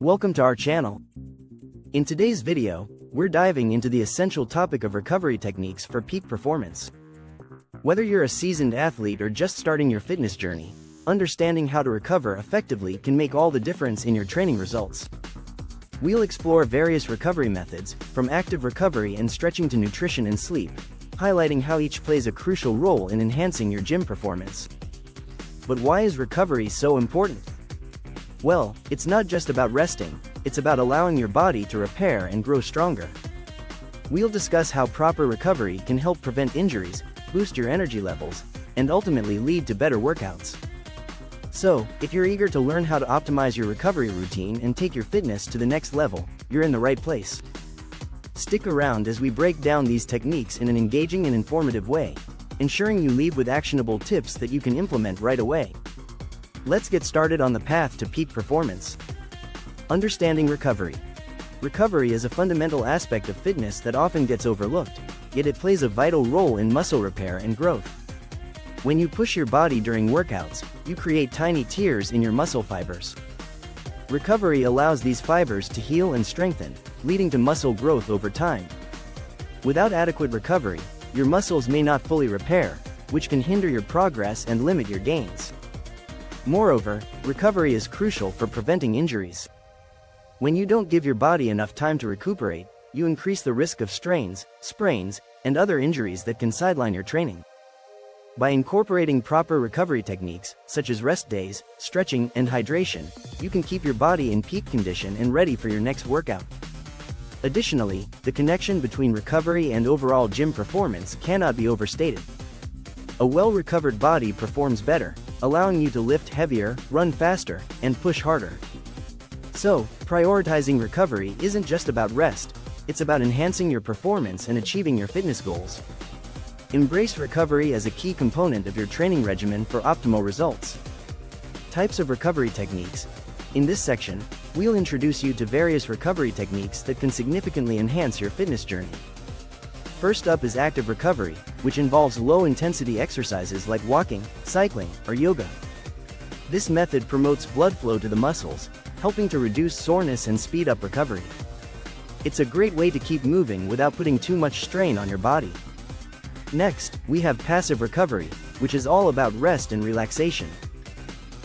Welcome to our channel. In today's video, we're diving into the essential topic of recovery techniques for peak performance. Whether you're a seasoned athlete or just starting your fitness journey, understanding how to recover effectively can make all the difference in your training results. We'll explore various recovery methods, from active recovery and stretching to nutrition and sleep, highlighting how each plays a crucial role in enhancing your gym performance. But why is recovery so important? Well, it's not just about resting, it's about allowing your body to repair and grow stronger. We'll discuss how proper recovery can help prevent injuries, boost your energy levels, and ultimately lead to better workouts. So, if you're eager to learn how to optimize your recovery routine and take your fitness to the next level, you're in the right place. Stick around as we break down these techniques in an engaging and informative way, ensuring you leave with actionable tips that you can implement right away. Let's get started on the path to peak performance. Understanding recovery. Recovery is a fundamental aspect of fitness that often gets overlooked, yet it plays a vital role in muscle repair and growth. When you push your body during workouts, you create tiny tears in your muscle fibers. Recovery allows these fibers to heal and strengthen, leading to muscle growth over time. Without adequate recovery, your muscles may not fully repair, which can hinder your progress and limit your gains. Moreover, recovery is crucial for preventing injuries. When you don't give your body enough time to recuperate, you increase the risk of strains, sprains, and other injuries that can sideline your training. By incorporating proper recovery techniques, such as rest days, stretching, and hydration, you can keep your body in peak condition and ready for your next workout. Additionally, the connection between recovery and overall gym performance cannot be overstated. A well-recovered body performs better, allowing you to lift heavier, run faster, and push harder. So, prioritizing recovery isn't just about rest, it's about enhancing your performance and achieving your fitness goals. Embrace recovery as a key component of your training regimen for optimal results. Types of recovery techniques. In this section, we'll introduce you to various recovery techniques that can significantly enhance your fitness journey. First up is active recovery, which involves low-intensity exercises like walking, cycling, or yoga. This method promotes blood flow to the muscles, helping to reduce soreness and speed up recovery. It's a great way to keep moving without putting too much strain on your body. Next, we have passive recovery, which is all about rest and relaxation.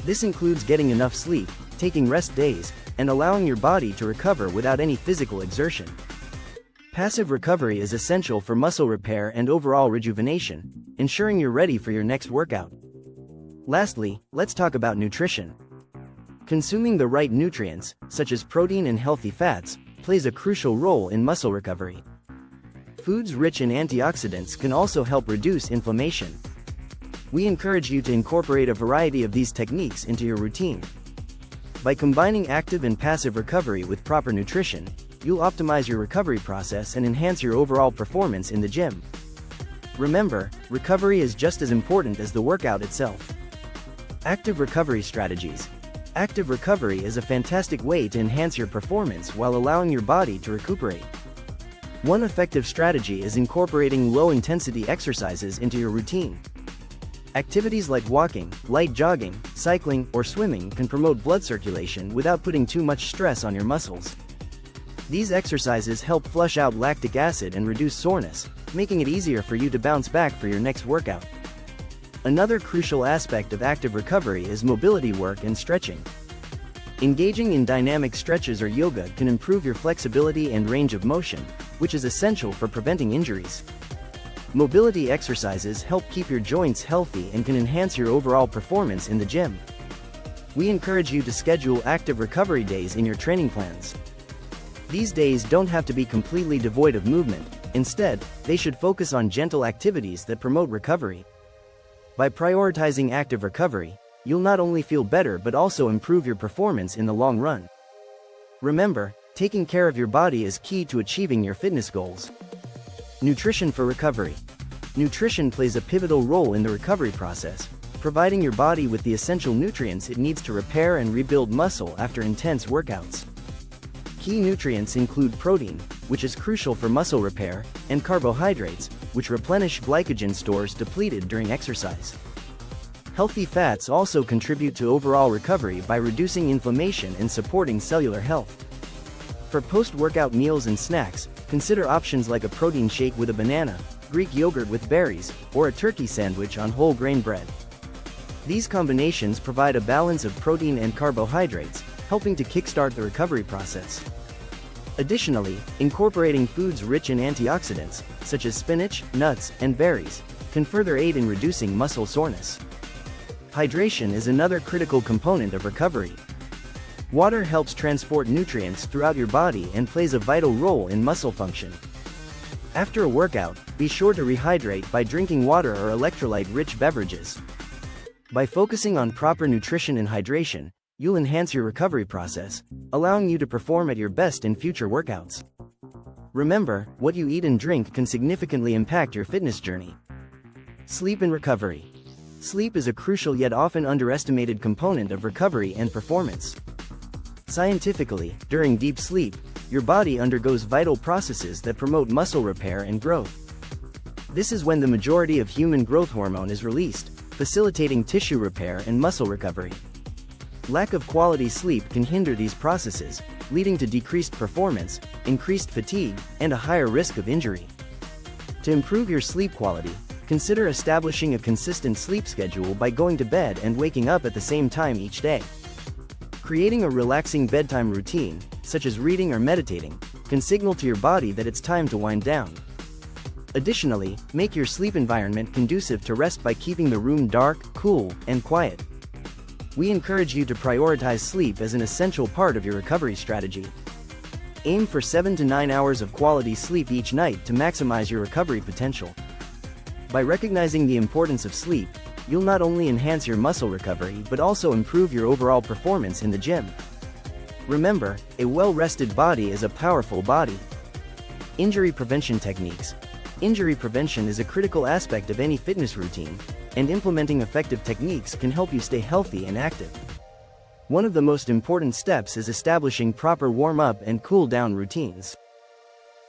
This includes getting enough sleep, taking rest days, and allowing your body to recover without any physical exertion. Passive recovery is essential for muscle repair and overall rejuvenation, ensuring you're ready for your next workout. Lastly, let's talk about nutrition. Consuming the right nutrients, such as protein and healthy fats, plays a crucial role in muscle recovery. Foods rich in antioxidants can also help reduce inflammation. We encourage you to incorporate a variety of these techniques into your routine. By combining active and passive recovery with proper nutrition, you'll optimize your recovery process and enhance your overall performance in the gym. Remember, recovery is just as important as the workout itself. Active recovery strategies. Active recovery is a fantastic way to enhance your performance while allowing your body to recuperate. One effective strategy is incorporating low-intensity exercises into your routine. Activities like walking, light jogging, cycling, or swimming can promote blood circulation without putting too much stress on your muscles. These exercises help flush out lactic acid and reduce soreness, making it easier for you to bounce back for your next workout. Another crucial aspect of active recovery is mobility work and stretching. Engaging in dynamic stretches or yoga can improve your flexibility and range of motion, which is essential for preventing injuries. Mobility exercises help keep your joints healthy and can enhance your overall performance in the gym. We encourage you to schedule active recovery days in your training plans. These days don't have to be completely devoid of movement, instead, they should focus on gentle activities that promote recovery. By prioritizing active recovery, you'll not only feel better but also improve your performance in the long run. Remember, taking care of your body is key to achieving your fitness goals. Nutrition for recovery. Nutrition plays a pivotal role in the recovery process, providing your body with the essential nutrients it needs to repair and rebuild muscle after intense workouts. Key nutrients include protein, which is crucial for muscle repair, and carbohydrates, which replenish glycogen stores depleted during exercise. Healthy fats also contribute to overall recovery by reducing inflammation and supporting cellular health. For post-workout meals and snacks, consider options like a protein shake with a banana, Greek yogurt with berries, or a turkey sandwich on whole grain bread. These combinations provide a balance of protein and carbohydrates, helping to kickstart the recovery process. Additionally, incorporating foods rich in antioxidants, such as spinach, nuts, and berries, can further aid in reducing muscle soreness. Hydration is another critical component of recovery. Water helps transport nutrients throughout your body and plays a vital role in muscle function. After a workout, be sure to rehydrate by drinking water or electrolyte-rich beverages. By focusing on proper nutrition and hydration, you'll enhance your recovery process, allowing you to perform at your best in future workouts. Remember, what you eat and drink can significantly impact your fitness journey. Sleep and recovery. Sleep is a crucial yet often underestimated component of recovery and performance. Scientifically, during deep sleep, your body undergoes vital processes that promote muscle repair and growth. This is when the majority of human growth hormone is released, facilitating tissue repair and muscle recovery. Lack of quality sleep can hinder these processes, leading to decreased performance, increased fatigue, and a higher risk of injury. To improve your sleep quality, consider establishing a consistent sleep schedule by going to bed and waking up at the same time each day. Creating a relaxing bedtime routine, such as reading or meditating, can signal to your body that it's time to wind down. Additionally, make your sleep environment conducive to rest by keeping the room dark, cool, and quiet. We encourage you to prioritize sleep as an essential part of your recovery strategy. Aim for 7 to 9 hours of quality sleep each night to maximize your recovery potential. By recognizing the importance of sleep, you'll not only enhance your muscle recovery but also improve your overall performance in the gym. Remember, a well-rested body is a powerful body. Injury prevention techniques. Injury prevention is a critical aspect of any fitness routine, and implementing effective techniques can help you stay healthy and active. One of the most important steps is establishing proper warm-up and cool-down routines.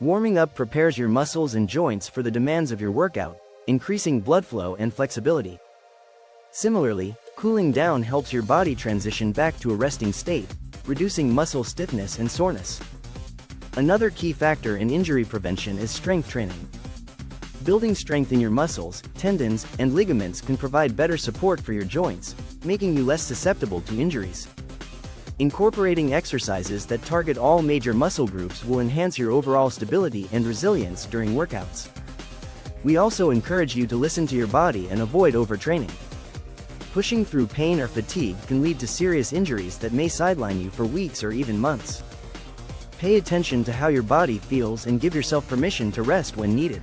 Warming up prepares your muscles and joints for the demands of your workout, increasing blood flow and flexibility. Similarly, cooling down helps your body transition back to a resting state, reducing muscle stiffness and soreness. Another key factor in injury prevention is strength training. Building strength in your muscles, tendons, and ligaments can provide better support for your joints, making you less susceptible to injuries. Incorporating exercises that target all major muscle groups will enhance your overall stability and resilience during workouts. We also encourage you to listen to your body and avoid overtraining. Pushing through pain or fatigue can lead to serious injuries that may sideline you for weeks or even months. Pay attention to how your body feels and give yourself permission to rest when needed.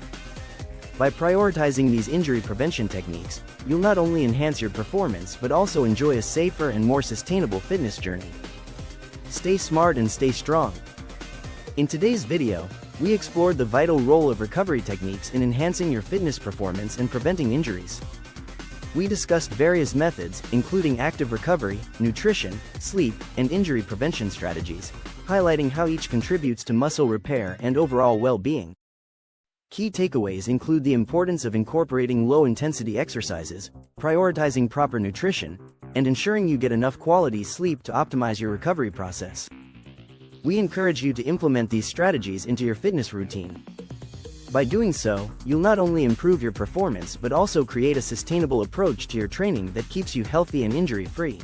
By prioritizing these injury prevention techniques, you'll not only enhance your performance but also enjoy a safer and more sustainable fitness journey. Stay smart and stay strong. In today's video, we explored the vital role of recovery techniques in enhancing your fitness performance and preventing injuries. We discussed various methods, including active recovery, nutrition, sleep, and injury prevention strategies, highlighting how each contributes to muscle repair and overall well-being. Key takeaways include the importance of incorporating low-intensity exercises, prioritizing proper nutrition, and ensuring you get enough quality sleep to optimize your recovery process. We encourage you to implement these strategies into your fitness routine. By doing so, you'll not only improve your performance but also create a sustainable approach to your training that keeps you healthy and injury-free.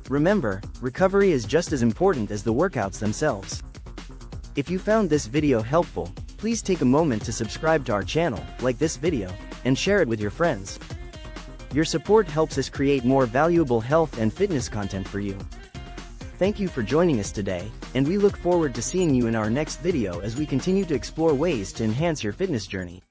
Remember, recovery is just as important as the workouts themselves. If you found this video helpful, please take a moment to subscribe to our channel, like this video, and share it with your friends. Your support helps us create more valuable health and fitness content for you. Thank you for joining us today, and we look forward to seeing you in our next video as we continue to explore ways to enhance your fitness journey.